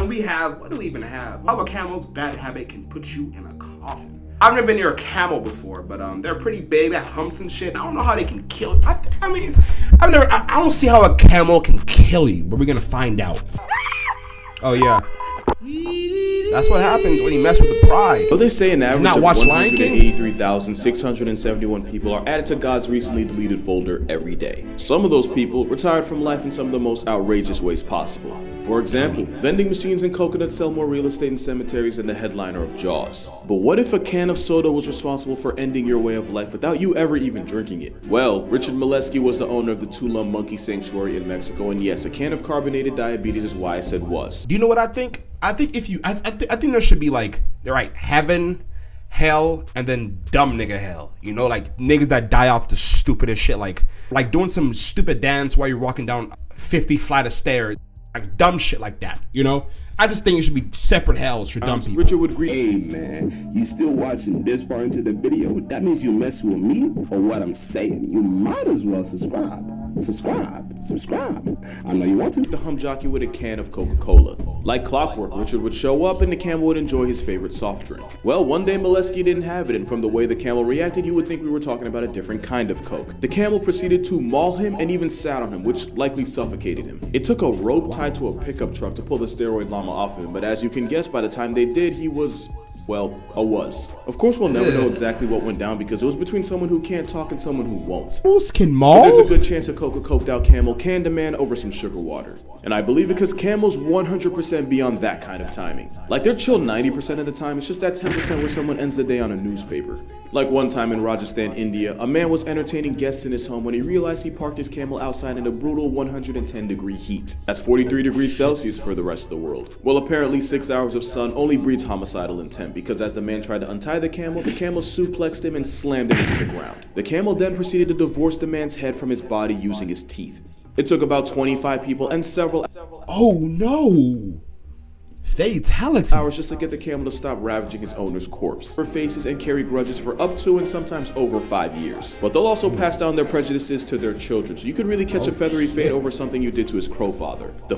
we have, what do we even have? How a camel's bad habit can put you in a coffin. I've never been near a camel before, but they're pretty big, they have humps and shit. I don't know how they can kill. I don't see how a camel can kill you, but we're gonna find out. Oh yeah. That's what happens when you mess with the pride. Well, they say an average not of watch Lion King? 183,671 people are added to God's recently deleted folder every day. Some of those people retired from life in some of the most outrageous ways possible. For example, vending machines and coconuts sell more real estate in cemeteries than the headliner of Jaws. But what if a can of soda was responsible for ending your way of life without you ever even drinking it? Well, Richard Molesky was the owner of the Tulum Monkey Sanctuary in Mexico, and yes, a can of carbonated diabetes is why I said was. Do you know what I think? I think there should be like, right, heaven, hell, and then dumb nigga hell. You know, like niggas that die off the stupidest shit, like doing some stupid dance while you're walking down 50 flight of stairs, like dumb shit like that. You know, I just think it should be separate hells for dumb people. Richard would agree. Hey man, you still watching this far into the video? That means you mess with me or what I'm saying. You might as well subscribe. I know you want to. The hum jockey with a can of Coca-Cola. Like clockwork, Richard would show up and the camel would enjoy his favorite soft drink. Well, one day Molesky didn't have it, and from the way the camel reacted, you would think we were talking about a different kind of Coke. The camel proceeded to maul him and even sat on him, which likely suffocated him. It took a rope tied to a pickup truck to pull the steroid llama off of him, but as you can guess, by the time they did, he was... well, a was. Of course, we'll never know exactly what went down because it was between someone who can't talk and someone who won't. Camels can maul? But there's a good chance a coked out camel can demand over some sugar water. And I believe it because camels 100% beyond that kind of timing. Like they're chill 90% of the time, it's just that 10% where someone ends the day on a newspaper. Like one time in Rajasthan, India, a man was entertaining guests in his home when he realized he parked his camel outside in a brutal 110-degree heat. That's 43 degrees Celsius for the rest of the world. Well, apparently 6 hours of sun only breeds homicidal intent because as the man tried to untie the camel suplexed him and slammed him into the ground. The camel then proceeded to divorce the man's head from his body using his teeth. It took about 25 people and several oh no! Fatality. hours just to get the camel to stop ravaging his owner's corpse. For faces and carry grudges for up to and sometimes over 5 years. But they'll also pass down their prejudices to their children, so you could really catch a feathery fate over something you did to his crow father. The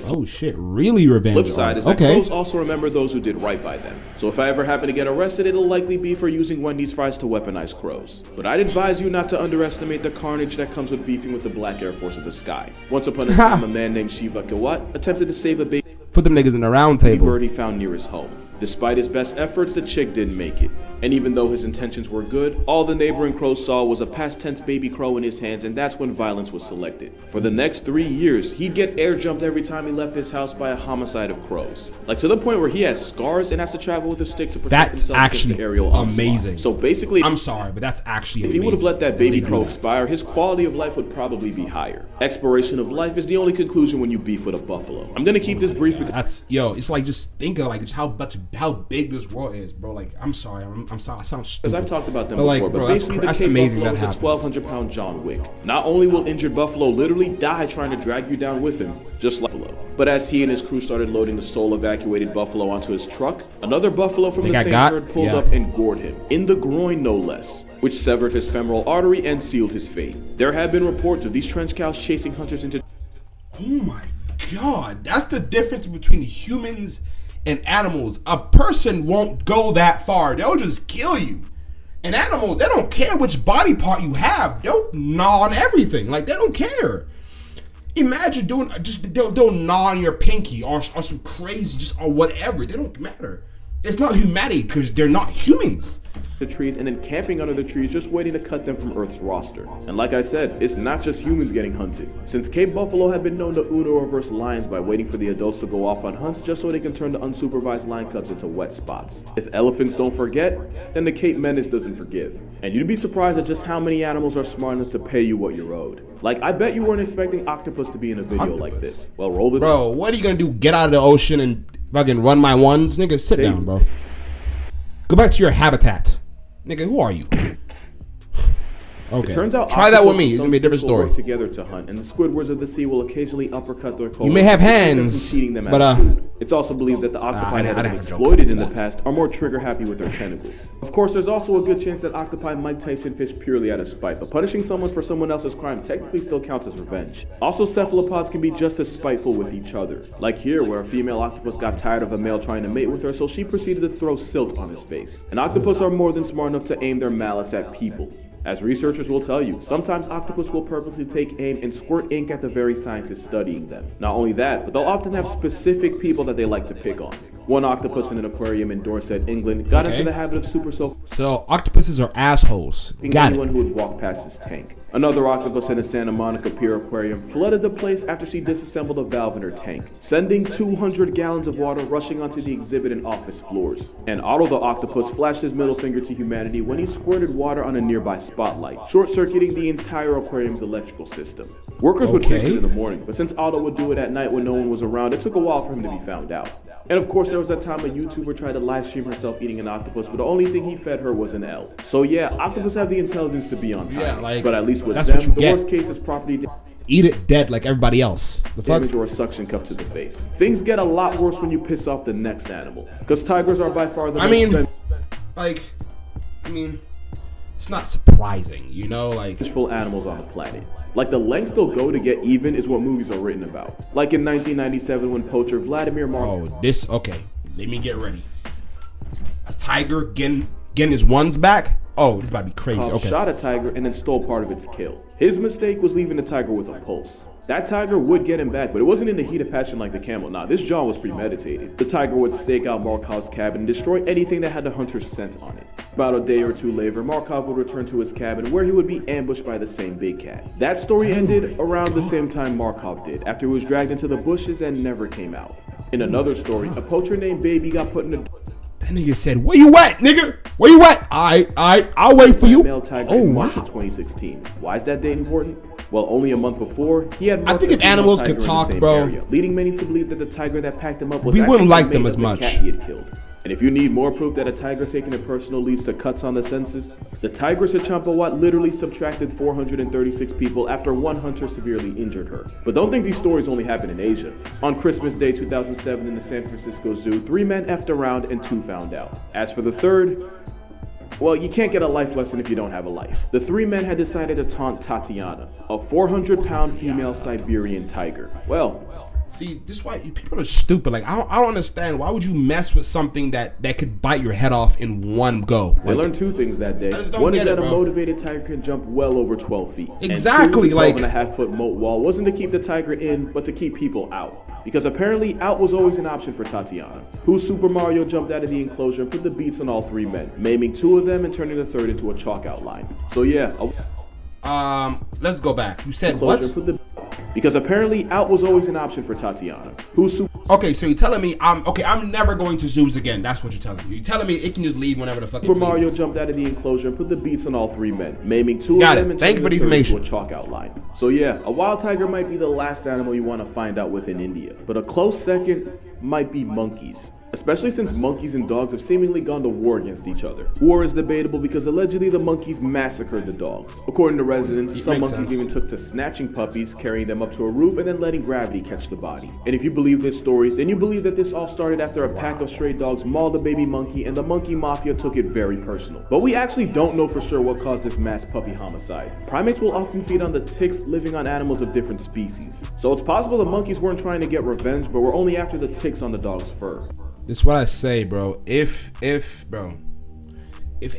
really revenge. Flip side is that crows also remember those who did right by them. So if I ever happen to get arrested, it'll likely be for using Wendy's fries to weaponize crows. But I'd advise you not to underestimate the carnage that comes with beefing with the Black Air Force of the sky. Once upon a time, a man named Shiva Kawat attempted to save a baby Put them niggas in the round table. bird he found near his home. Despite his best efforts, the chick didn't make it. And even though his intentions were good, all the neighboring crows saw was a past tense baby crow in his hands, and that's when violence was selected. For the next 3 years, he'd get air jumped every time he left his house by a homicide of crows. Like to the point where he has scars and has to travel with a stick to protect himself against the aerial onslaught. Amazing. So basically, I'm sorry, but that's actually if he would have let that baby crow expire, his quality of life would probably be higher. Expiration of life is the only conclusion when you beef with a buffalo. I'm gonna keep this brief because it's like just think of like just how big this world is, bro. Like I'm sorry, I sound stupid. I've talked about them before, but basically the Cape Buffalo is a 1,200-pound John Wick. Not only will injured buffalo literally die trying to drag you down with him, just like buffalo. But as he and his crew started loading the soul-evacuated buffalo onto his truck, another buffalo from the same herd pulled up and gored him, in the groin no less, which severed his femoral artery and sealed his fate. There have been reports of these trench cows chasing hunters into... Oh my god, that's the difference between humans and animals. A person won't go that far, they'll just kill you. An animal, they don't care which body part you have. They'll gnaw on everything. Like, they don't care. Imagine doing, they'll gnaw on your pinky or some crazy, or whatever. They don't matter. It's not humanity because they're not humans. The trees and then camping under the trees just waiting to cut them from Earth's roster. And like I said, it's not just humans getting hunted. Since Cape Buffalo had been known to Uno reverse lions by waiting for the adults to go off on hunts just so they can turn the unsupervised lion cubs into wet spots. If elephants don't forget, then the Cape Menace doesn't forgive. And you'd be surprised at just how many animals are smart enough to pay you what you're owed. Like, I bet you weren't expecting octopus to be in a video like this. Well, roll the... Bro, what are you gonna do? Get out of the ocean and fucking run my ones? Nigga, sit down, bro. Go back to your habitat. Nigga, who are you? Okay. It turns out try that with octopus me. and It's gonna be a different sunfish will story. work together to hunt, and the Squidwards of the sea will occasionally uppercut their You may have hands, feeding them but food. It's also believed that the octopi I that have didn't been have a joke exploited in about the that. past are more trigger happy with their tentacles. Of course, there's also a good chance that octopi might Tyson fish purely out of spite, but punishing someone for someone else's crime technically still counts as revenge. Also, cephalopods can be just as spiteful with each other. Like here, where a female octopus got tired of a male trying to mate with her, so she proceeded to throw silt on his face. And octopus are more than smart enough to aim their malice at people. As researchers will tell you, sometimes octopus will purposely take aim and squirt ink at the very scientists studying them. Not only that, but they'll often have specific people that they like to pick on. One octopus in an aquarium in Dorset, England, got into the habit of super soaking So octopuses are assholes. Got anyone it. who would walk past his tank. Another octopus in a Santa Monica Pier aquarium flooded the place after she disassembled a valve in her tank, sending 200 gallons of water rushing onto the exhibit and office floors. And Otto the octopus flashed his middle finger to humanity when he squirted water on a nearby spotlight, short-circuiting the entire aquarium's electrical system. Workers would fix it in the morning, but since Otto would do it at night when no one was around, it took a while for him to be found out. And of course, there was that time a YouTuber tried to live stream herself eating an octopus, but the only thing he fed her was an L. So yeah, octopus have the intelligence to be on time. Yeah, like, but at least with that's them, what you the get. worst case is property Eat it dead like everybody else. The fuck? damage or a suction cup to the face. Things get a lot worse when you piss off the next animal, because tigers are by far the It's not surprising, you know, like. vengeful animals on the planet. Like, the lengths they'll go to get even is what movies are written about. Like in 1997 when poacher Vladimir Markov Okay. Let me get ready. A tiger getting his ones back? Oh, this about to be crazy. Okay. shot a tiger and then stole part of its kill. His mistake was leaving the tiger with a pulse. That tiger would get him back, but it wasn't in the heat of passion like the camel. Nah, this John was premeditated. The tiger would stake out Markov's cabin and destroy anything that had the hunter's scent on it. About a day or two later, Markov would return to his cabin where he would be ambushed by the same big cat. That story ended around the same time Markov did, after he was dragged into the bushes and never came out. In another story, a poacher named Baby got put in a That nigga said, "Where you at, nigga? Where you at? I'll wait for you." male tiger Oh in wow. March of 2016. Why is that date important? Well, only a month before, he had I think if animals could talk, bro, leading many to believe that the tiger that packed him up was we actually wouldn't like the them mate as of the much. cat he had killed. And if you need more proof that a tiger taking it personal leads to cuts on the census, the tigress of Champawat literally subtracted 436 people after one hunter severely injured her. But don't think these stories only happen in Asia. On Christmas Day 2007 in the San Francisco Zoo, 3 men effed around and 2 found out. As for the third, well, you can't get a life lesson if you don't have a life. The 3 men had decided to taunt Tatiana, a 400-pound female Siberian tiger. Well, See, this is why people are stupid. Like, I don't understand. Why would you mess with something that could bite your head off in one go? they learned 2 things that day. just don't One is get it, that a bro. motivated tiger can jump well over 12 feet. Exactly, And 2, the like- 12.5-foot moat wall wasn't to keep the tiger in, but to keep people out. Because apparently, out was always an option for Tatiana, who Super Mario jumped out of the enclosure and put the beats on all 3 men, maiming 2 of them and turning the third into a chalk outline. So yeah, Let's go back. You said what? Because apparently, out was always an option for Tatiana, who Okay, so you're telling me I'm never going to zoos again. That's what you're telling me. You're telling me it can just leave whenever the fuck it Super Mario pleases. jumped out of the enclosure and put the beats on all 3 men, maiming 2 Got of it. them and Thank you turning for the the third into information. a chalk outline. So yeah, a wild tiger might be the last animal you want to find out with in India, but a close second might be monkeys. Especially since monkeys and dogs have seemingly gone to war against each other. War is debatable because allegedly the monkeys massacred the dogs. According to residents, some makes monkeys sense. even took to snatching puppies, carrying them up to a roof, and then letting gravity catch the body. And if you believe this story, then you believe that this all started after a pack of stray dogs mauled a baby monkey and the monkey mafia took it very personal. But we actually don't know for sure what caused this mass puppy homicide. Primates will often feed on the ticks living on animals of different species. So it's possible the monkeys weren't trying to get revenge, but were only after the ticks on the dog's fur. This is what I say, bro. If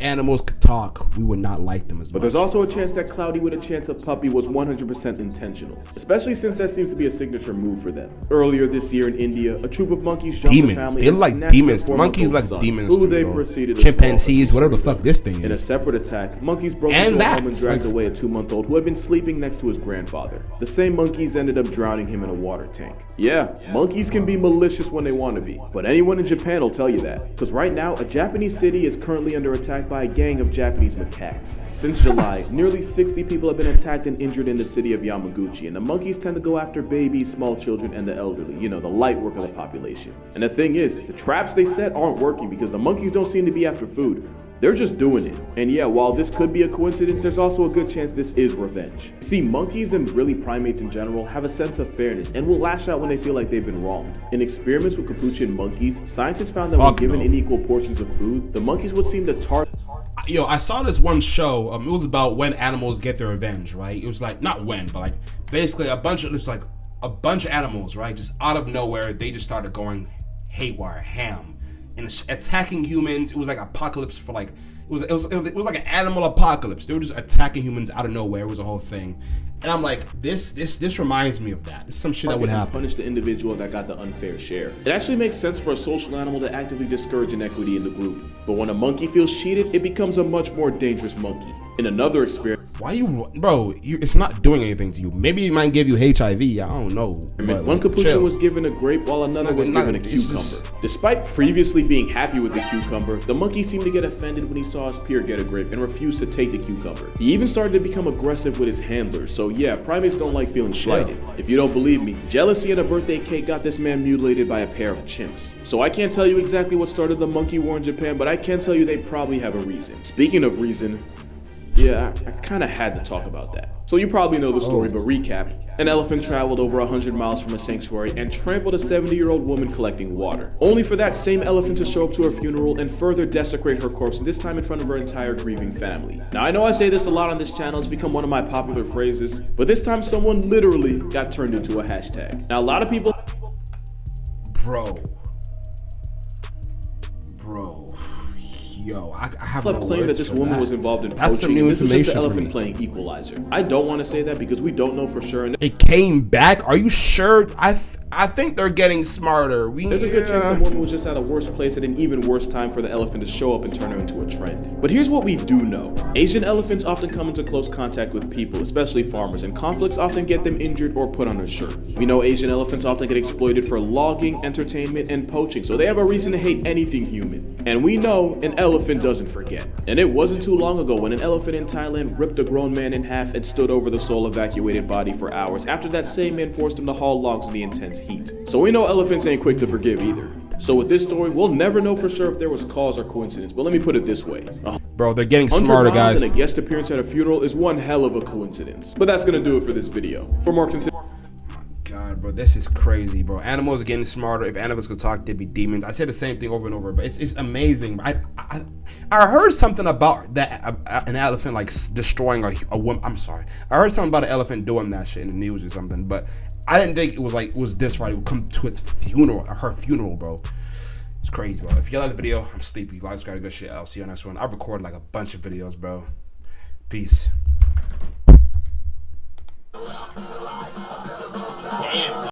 animals could talk, we would not like them as much. But there's also a chance that Cloudy with a Chance of Puppy was 100% intentional, especially since that seems to be a signature move for them. Earlier this year in India, a troop of monkeys jumped the demons. family They and like snatched demons. their Monkeys 4-month-old like son, demons who too, they bro. proceeded to Chimpanzees, throw whatever off the fuck this thing In a is. separate attack, monkeys broke And into a home and that's dragged like- away a 2-month-old who had been sleeping next to his grandfather. The same monkeys ended up drowning him in a water tank. Yeah, monkeys can be malicious when they want to be, but anyone in Japan will tell you that. Because right now, a Japanese city is currently under attack by a gang of Japanese macaques. Since July, nearly 60 people have been attacked and injured in the city of Yamaguchi, and the monkeys tend to go after babies, small children, and the elderly, you know, the light work of the population. And the thing is, the traps they set aren't working because the monkeys don't seem to be after food. They're just doing it. And yeah, while this could be a coincidence, there's also a good chance this is revenge. See, monkeys and really primates in general have a sense of fairness and will lash out when they feel like they've been wronged. In experiments with capuchin monkeys, scientists found that when given unequal portions of food, the monkeys would seem to target. Yo, I saw this one show. It was about when animals get their revenge, right? It was like, not when, but like basically a bunch of animals, right? Just out of nowhere, they just started going haywire, ham, and attacking humans. It was like apocalypse for like, it was like an animal apocalypse. They were just attacking humans out of nowhere. It was a whole thing. And I'm like, this reminds me of that. It's some shit that would happen. Punish the individual that got the unfair share. It actually makes sense for a social animal to actively discourage inequity in the group. But when a monkey feels cheated, it becomes a much more dangerous monkey. In another experiment, it's not doing anything to you. Maybe it might give you HIV. I don't know. But one capuchin was given a grape while another was given a cucumber. Despite previously being happy with the cucumber, the monkey seemed to get offended when he saw his peer get a grape and refused to take the cucumber. He even started to become aggressive with his handlers. So yeah, primates don't like feeling slighted. If you don't believe me, jealousy and a birthday cake got this man mutilated by a pair of chimps. So I can't tell you exactly what started the monkey war in Japan, but I can tell you they probably have a reason. Speaking of reason, yeah, I kind of had to talk about that. So you probably know the story, but recap. An elephant traveled over 100 miles from a sanctuary and trampled a 70-year-old woman collecting water, only for that same elephant to show up to her funeral and further desecrate her corpse, and this time in front of her entire grieving family. Now I know I say this a lot on this channel, it's become one of my popular phrases, but this time someone literally got turned into a hashtag. Now a lot of people... Bro. Yo, I have no claimed that this woman was involved in poaching. That's some new this information was just the for elephant me. playing equalizer. I don't want to say that because we don't know for sure. And it came back? Are you sure? I think they're getting smarter. There's a good chance the woman was just at a worse place at an even worse time for the elephant to show up and turn her into a trend. But here's what we do know. Asian elephants often come into close contact with people, especially farmers, and conflicts often get them injured or put on a shirt. We know Asian elephants often get exploited for logging, entertainment, and poaching, so they have a reason to hate anything human. And we know an elephant doesn't forget. And it wasn't too long ago when an elephant in Thailand ripped a grown man in half and stood over the soul evacuated body for hours after that same man forced him to haul logs in the intense heat. So we know elephants ain't quick to forgive either. So with this story, we'll never know for sure if there was cause or coincidence, but let me put it this way. Bro, they're getting smarter, guys. And a guest appearance at a funeral is one hell of a coincidence. But that's gonna do it for this video. For more God, bro, this is crazy, bro. Animals are getting smarter. If animals could talk, they'd be demons. I say the same thing over and over, but it's amazing. I heard something about that an elephant like destroying a woman. I'm sorry, I heard something about an elephant doing that shit in the news or something, but I didn't think it was this right. It would come to its funeral, her funeral, bro. It's crazy, bro. If you like the video, I'm sleepy. Life's got a good shit. I'll see you on the next one. I record like a bunch of videos, bro. Peace.